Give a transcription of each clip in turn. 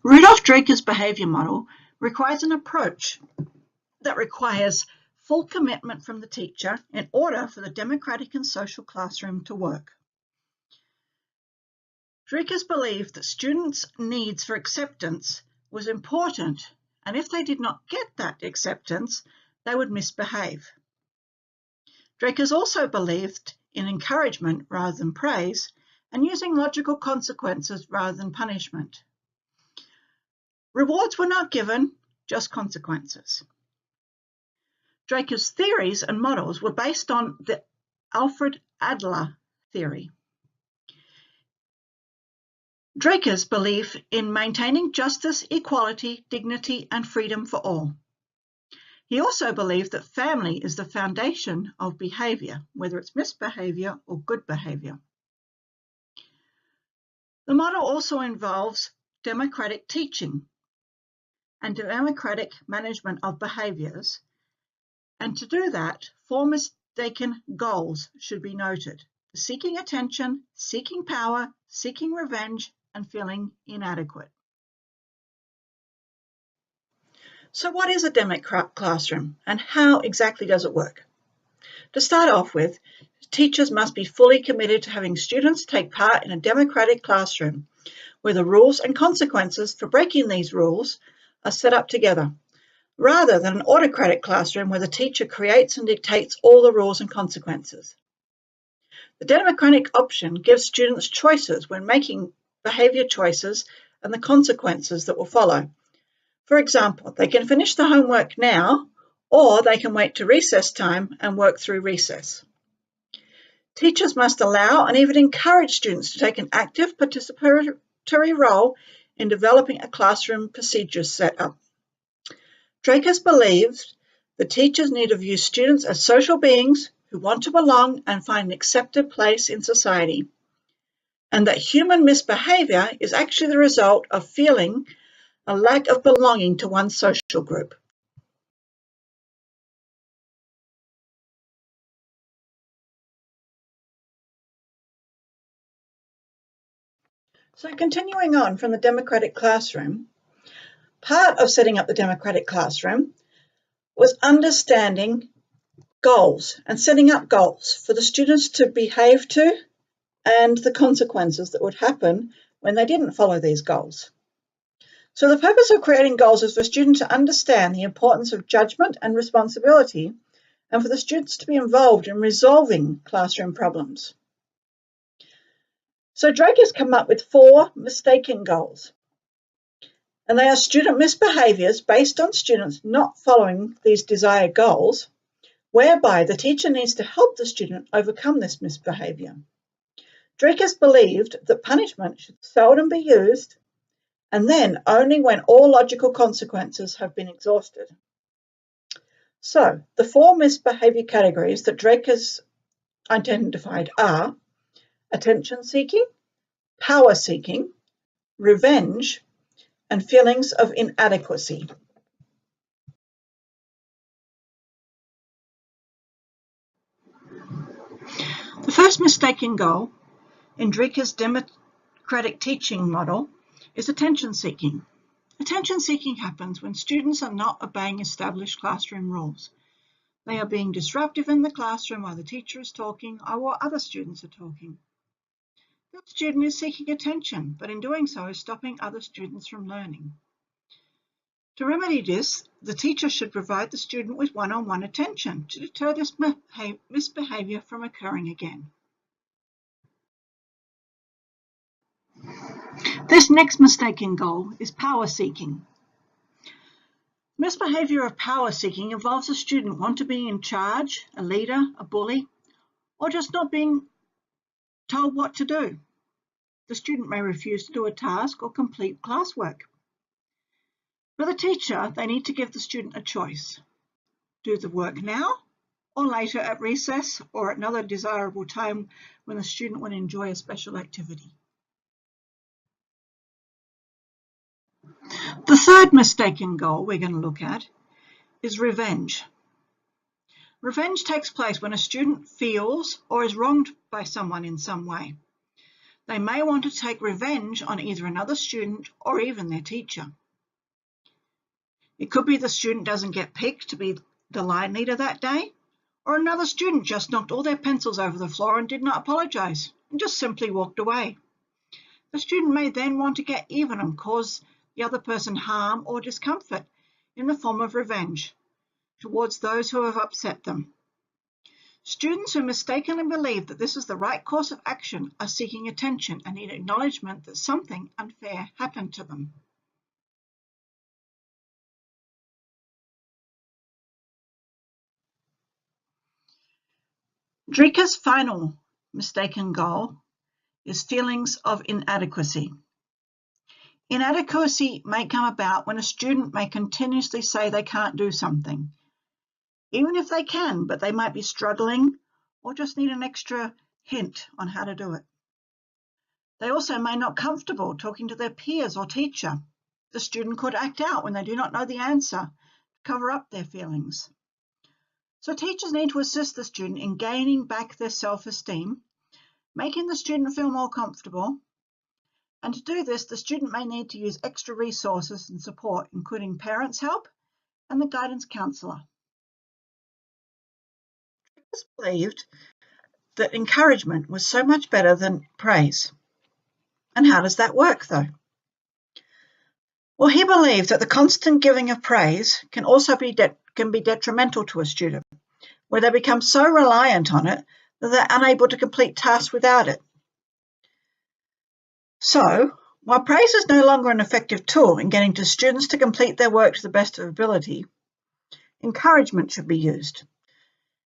Rudolf Dreikers' behavior model requires an approach that requires full commitment from the teacher in order for the democratic and social classroom to work. Dreikers believed that students' needs for acceptance was important, and if they did not get that acceptance, they would misbehave. Dreikers also believed in encouragement rather than praise, and using logical consequences rather than punishment. Rewards were not given, just consequences. Dreikers' theories and models were based on the Alfred Adler theory. Dreikers believed in maintaining justice, equality, dignity, and freedom for all. He also believed that family is the foundation of behavior, whether it's misbehavior or good behavior. The model also involves democratic teaching and democratic management of behaviors, and to do that, 4 mistaken goals should be noted: seeking attention, seeking power, seeking revenge, and feeling inadequate. So what is a democratic classroom, and how exactly does it work? To start off with, teachers must be fully committed to having students take part in a democratic classroom where the rules and consequences for breaking these rules are set up together, rather than an autocratic classroom where the teacher creates and dictates all the rules and consequences. The democratic option gives students choices when making behavior choices and the consequences that will follow. For example, they can finish the homework now, or they can wait to recess time and work through recess. Teachers must allow and even encourage students to take an active participatory role in developing a classroom procedure setup. Dreikers believes the teachers need to view students as social beings who want to belong and find an accepted place in society, and that human misbehavior is actually the result of feeling a lack of belonging to one's social group. So continuing on from the democratic classroom, part of setting up the democratic classroom was understanding goals and setting up goals for the students to behave to and the consequences that would happen when they didn't follow these goals. So the purpose of creating goals is for students to understand the importance of judgment and responsibility, and for the students to be involved in resolving classroom problems. So Dreikers come up with 4 mistaken goals, and they are student misbehaviors based on students not following these desired goals, whereby the teacher needs to help the student overcome this misbehavior. Dreikers believed that punishment should seldom be used, and then only when all logical consequences have been exhausted. So the 4 misbehavior categories that Dreikers identified are attention seeking, power seeking, revenge, and feelings of inadequacy. The first mistaken goal in Dreikers' democratic teaching model is attention seeking. Attention seeking happens when students are not obeying established classroom rules. They are being disruptive in the classroom while the teacher is talking or while other students are talking. The student is seeking attention, but in doing so is stopping other students from learning. To remedy this, the teacher should provide the student with one-on-one attention to deter this misbehavior from occurring again. This next mistaken goal is power seeking. Misbehavior of power seeking involves a student wanting to be in charge, a leader, a bully, or just not being told what to do. The student may refuse to do a task or complete classwork. For the teacher, they need to give the student a choice. Do the work now or later at recess or at another desirable time when the student would enjoy a special activity. The third mistaken goal we're going to look at is revenge. Revenge takes place when a student feels or is wronged by someone in some way. They may want to take revenge on either another student or even their teacher. It could be the student doesn't get picked to be the line leader that day, or another student just knocked all their pencils over the floor and did not apologise and just simply walked away. The student may then want to get even and cause the other person harm or discomfort in the form of revenge towards those who have upset them. Students who mistakenly believe that this is the right course of action are seeking attention and need acknowledgement that something unfair happened to them. Dreikers' final mistaken goal is feelings of inadequacy. Inadequacy may come about when a student may continuously say they can't do something, even if they can, but they might be struggling or just need an extra hint on how to do it. They also may not be comfortable talking to their peers or teacher. The student could act out when they do not know the answer to cover up their feelings. So teachers need to assist the student in gaining back their self-esteem, making the student feel more comfortable. And to do this, the student may need to use extra resources and support, including parents' help and the guidance counsellor. Dreikers believed that encouragement was so much better than praise. And how does that work, though? Well, he believed that the constant giving of praise can also be detrimental to a student, where they become so reliant on it that they're unable to complete tasks without it. So, while praise is no longer an effective tool in getting students to complete their work to the best of ability, encouragement should be used.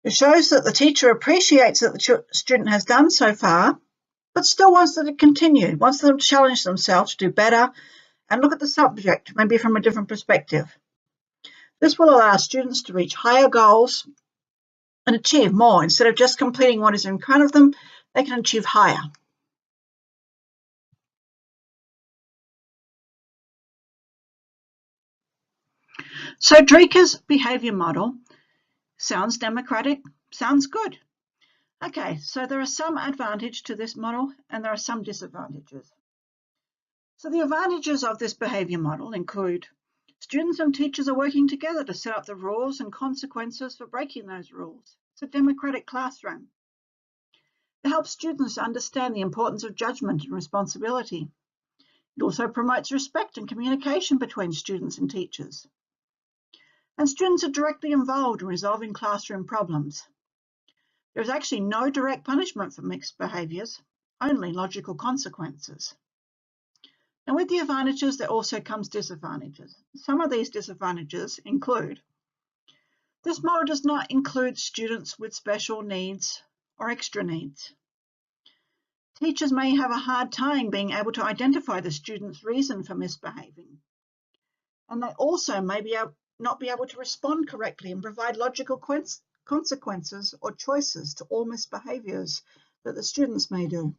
It shows that the teacher appreciates that the student has done so far, but still wants them to continue, wants them to challenge themselves to do better and look at the subject maybe from a different perspective. This will allow students to reach higher goals and achieve more. Instead of just completing what is in front of them, they can achieve higher. So Dreikers' behaviour model sounds democratic, sounds good. Okay, so there are some advantages to this model and there are some disadvantages. So the advantages of this behaviour model include students and teachers are working together to set up the rules and consequences for breaking those rules. It's a democratic classroom. It helps students understand the importance of judgment and responsibility. It also promotes respect and communication between students and teachers. And students are directly involved in resolving classroom problems. There is actually no direct punishment for mixed behaviours, only logical consequences. And with the advantages, there also comes disadvantages. Some of these disadvantages include this model does not include students with special needs or extra needs. Teachers may have a hard time being able to identify the student's reason for misbehaving. And they also may not be able to respond correctly and provide logical consequences or choices to all misbehaviours that the students may do.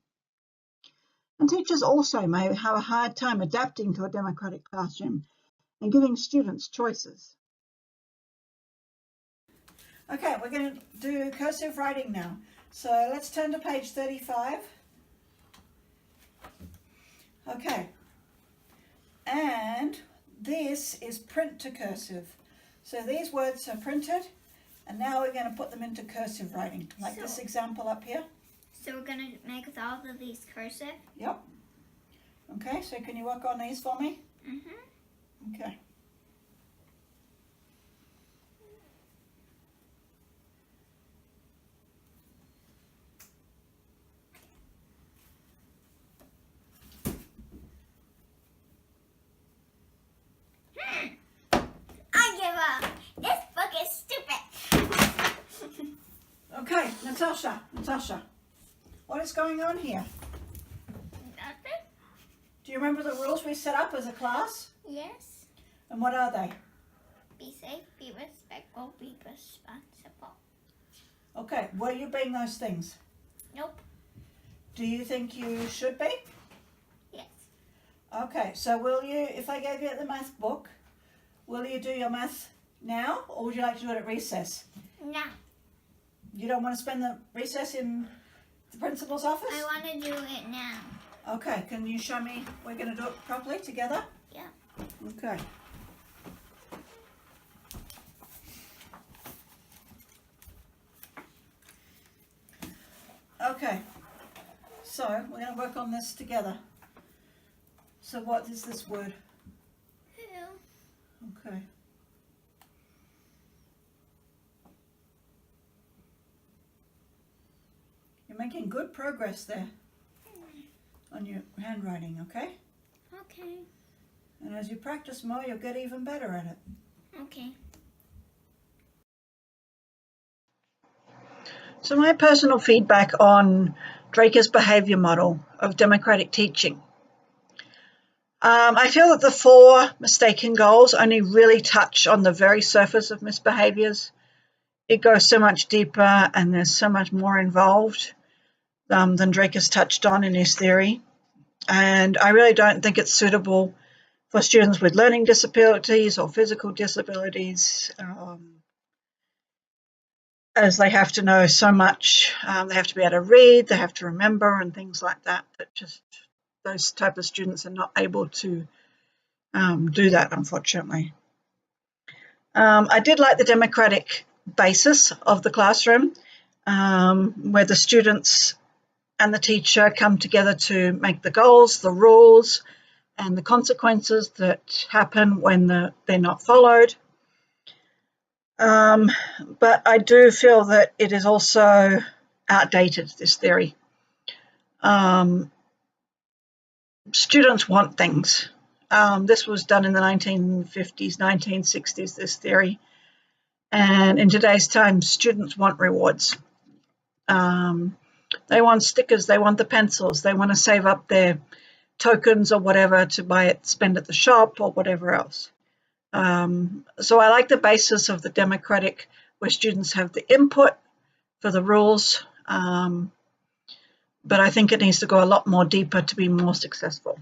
And teachers also may have a hard time adapting to a democratic classroom and giving students choices. Okay, we're going to do cursive writing now. So let's turn to page 35. Okay, and this is print to cursive. So these words are printed and now we're going to put them into cursive writing, like this example up here. So we're going to make all of these cursive? Yep. Okay, so can you work on these for me? Mm-hmm. Okay. I give up. This book is stupid. Okay, Natasha, what is going on here? Nothing? Do you remember the rules we set up as a class? Yes. And what are they? Be safe, be respectful, be responsible. Okay, were you being those things? Nope. Do you think you should be? Yes. Okay, so will you, if I gave you the math book, will you do your math now or would you like to do it at recess? No. You don't want to spend the recess in the principal's office? I want to do it now. Okay, can you show me? We're going to do it properly together? Yeah. Okay. Okay, so we're going to work on this together. So what is this word? Who? Okay. You're making good progress there on your handwriting, okay? Okay. And as you practice more, you'll get even better at it. Okay. So my personal feedback on Dreikers' behaviour model of democratic teaching. I feel that the 4 mistaken goals only really touch on the very surface of misbehaviours. It goes so much deeper and there's so much more involved than Dreikers touched on in his theory. And I really don't think it's suitable for students with learning disabilities or physical disabilities, as they have to know so much. They have to be able to read, they have to remember and things like that, that just those type of students are not able to do that, unfortunately. I did like the democratic basis of the classroom, where the students and the teacher come together to make the goals, the rules, and the consequences that happen when they're not followed. But I do feel that it is also outdated, this theory. Students want things. This was done in the 1950s, 1960s, this theory. And in today's time, students want rewards. They want stickers, they want the pencils, they want to save up their tokens or whatever to buy it, spend at the shop or whatever else. So I like the basis of the democratic, where students have the input for the rules, but I think it needs to go a lot more deeper to be more successful.